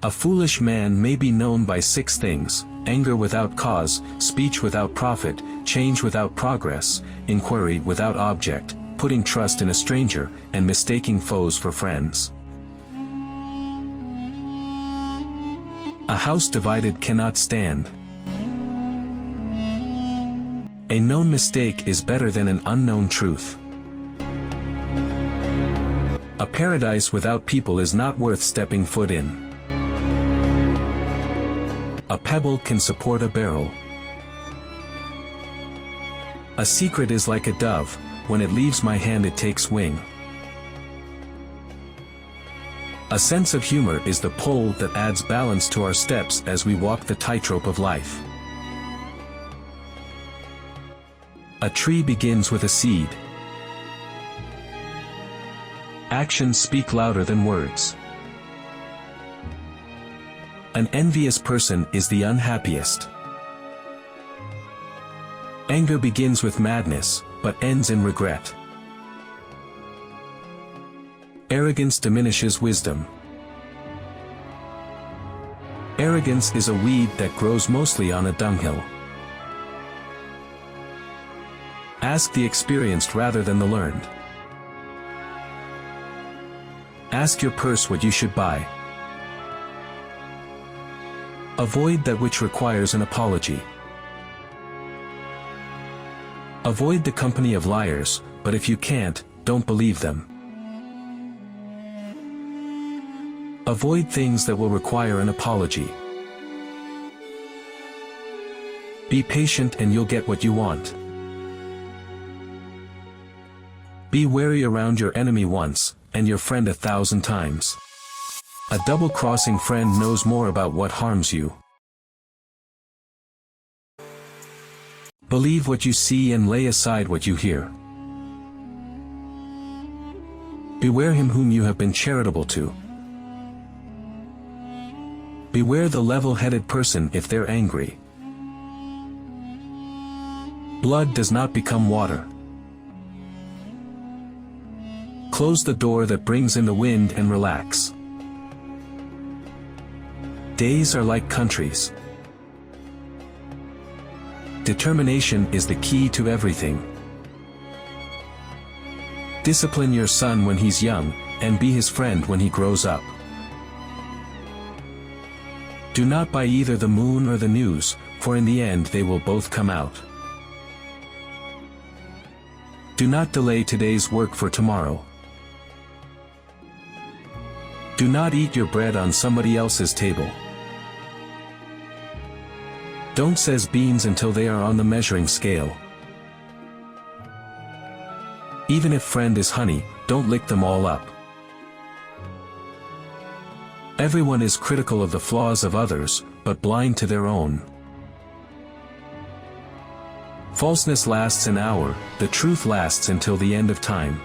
A foolish man may be known by 6 things: anger without cause, speech without profit, change without progress, inquiry without object, putting trust in a stranger, and mistaking foes for friends. A house divided cannot stand. A known mistake is better than an unknown truth. A paradise without people is not worth stepping foot in. A pebble can support a barrel. A secret is like a dove, when it leaves my hand it takes wing. A sense of humor is the pole that adds balance to our steps as we walk the tightrope of life. A tree begins with a seed. Actions speak louder than words. An envious person is the unhappiest. Anger begins with madness, but ends in regret. Arrogance diminishes wisdom. Arrogance is a weed that grows mostly on a dunghill. Ask the experienced rather than the learned. Ask your purse what you should buy. Avoid that which requires an apology. Avoid the company of liars, but if you can't, don't believe them. Avoid things that will require an apology. Be patient and you'll get what you want. Be wary around your enemy once, and your friend 1,000 times. A double-crossing friend knows more about what harms you. Believe what you see and lay aside what you hear. Beware him whom you have been charitable to. Beware the level-headed person if they're angry. Blood does not become water. Close the door that brings in the wind and relax. Days are like countries. Determination is the key to everything. Discipline your son when he's young, and be his friend when he grows up. Do not buy either the moon or the news, for in the end they will both come out. Do not delay today's work for tomorrow. Do not eat your bread on somebody else's table. Don't size beans until they are on the measuring scale. Even if friend is honey, don't lick them all up. Everyone is critical of the flaws of others, but blind to their own. Falseness lasts an hour, the truth lasts until the end of time.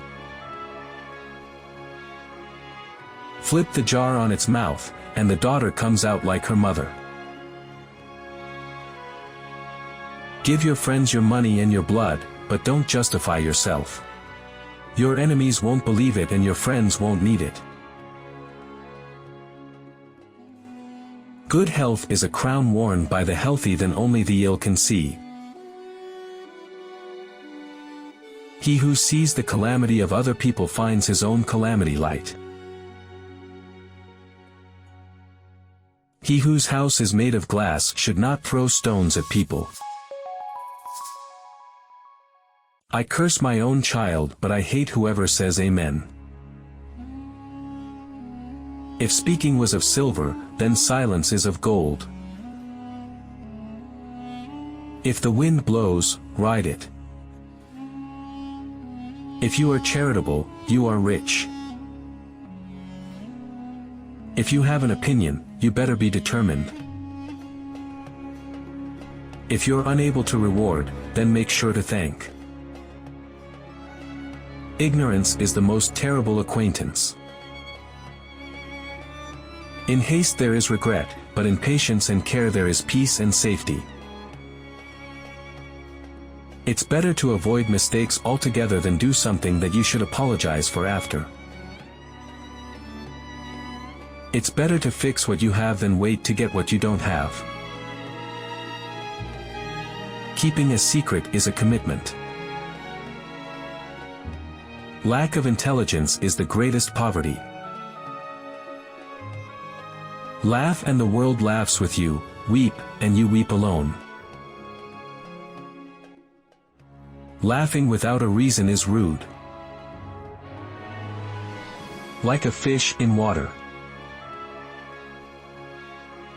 Flip the jar on its mouth, and the daughter comes out like her mother. Give your friends your money and your blood, but don't justify yourself. Your enemies won't believe it and your friends won't need it. Good health is a crown worn by the healthy than only the ill can see. He who sees the calamity of other people finds his own calamity light. He whose house is made of glass should not throw stones at people. I curse my own child, but I hate whoever says amen. If speaking was of silver, then silence is of gold. If the wind blows, ride it. If you are charitable, you are rich. If you have an opinion, you better be determined. If you're unable to reward, then make sure to thank. Ignorance is the most terrible acquaintance. In haste there is regret, but in patience and care there is peace and safety. It's better to avoid mistakes altogether than do something that you should apologize for after. It's better to fix what you have than wait to get what you don't have. Keeping a secret is a commitment. Lack of intelligence is the greatest poverty. Laugh and the world laughs with you, weep, and you weep alone. Laughing without a reason is rude. Like a fish in water.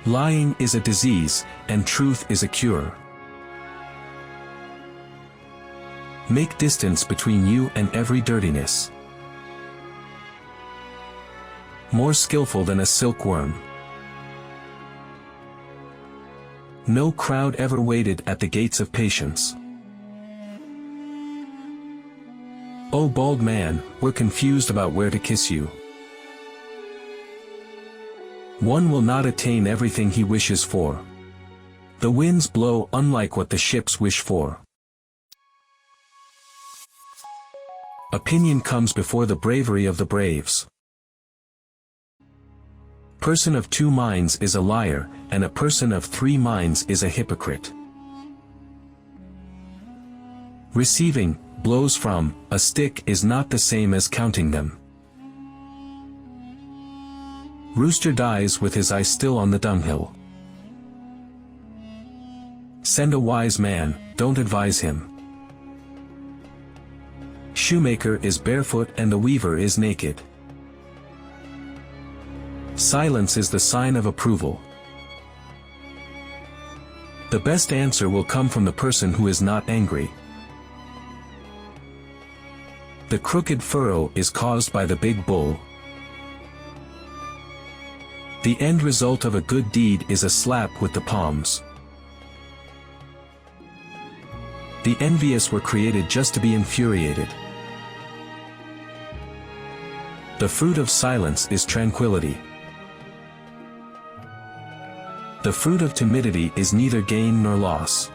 Lying is a disease, and truth is a cure. Make distance between you and every dirtiness. More skillful than a silkworm. No crowd ever waited at the gates of patience. Oh bald man, we're confused about where to kiss you. One will not attain everything he wishes for. The winds blow unlike what the ships wish for. Opinion comes before the bravery of the braves. Person of two minds is a liar, and a person of three minds is a hypocrite. Receiving blows from a stick is not the same as counting them. Rooster dies with his eye still on the dunghill. Send a wise man, don't advise him. Shoemaker is barefoot and the weaver is naked. Silence is the sign of approval. The best answer will come from the person who is not angry. The crooked furrow is caused by the big bull. The end result of a good deed is a slap with the palms. The envious were created just to be infuriated. The fruit of silence is tranquility. The fruit of timidity is neither gain nor loss.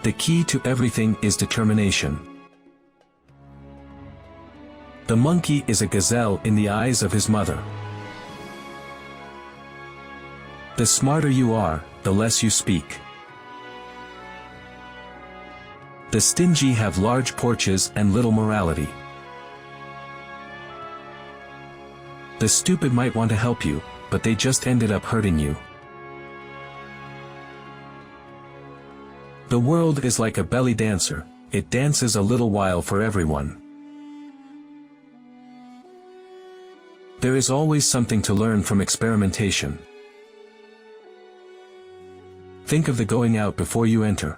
The key to everything is determination. The monkey is a gazelle in the eyes of his mother. The smarter you are, the less you speak. The stingy have large porches and little morality. The stupid might want to help you, but they just ended up hurting you. The world is like a belly dancer, it dances a little while for everyone. There is always something to learn from experimentation. Think of the going out before you enter.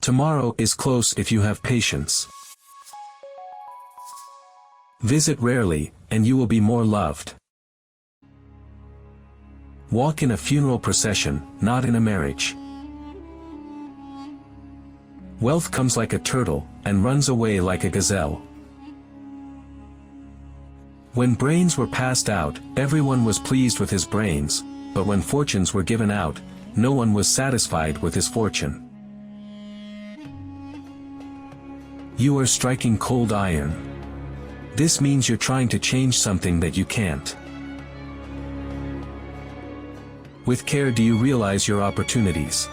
Tomorrow is close if you have patience. Visit rarely, and you will be more loved. Walk in a funeral procession, not in a marriage. Wealth comes like a turtle, and runs away like a gazelle. When brains were passed out, everyone was pleased with his brains, but when fortunes were given out, no one was satisfied with his fortune. You are striking cold iron. This means you're trying to change something that you can't. With care do you realize your opportunities.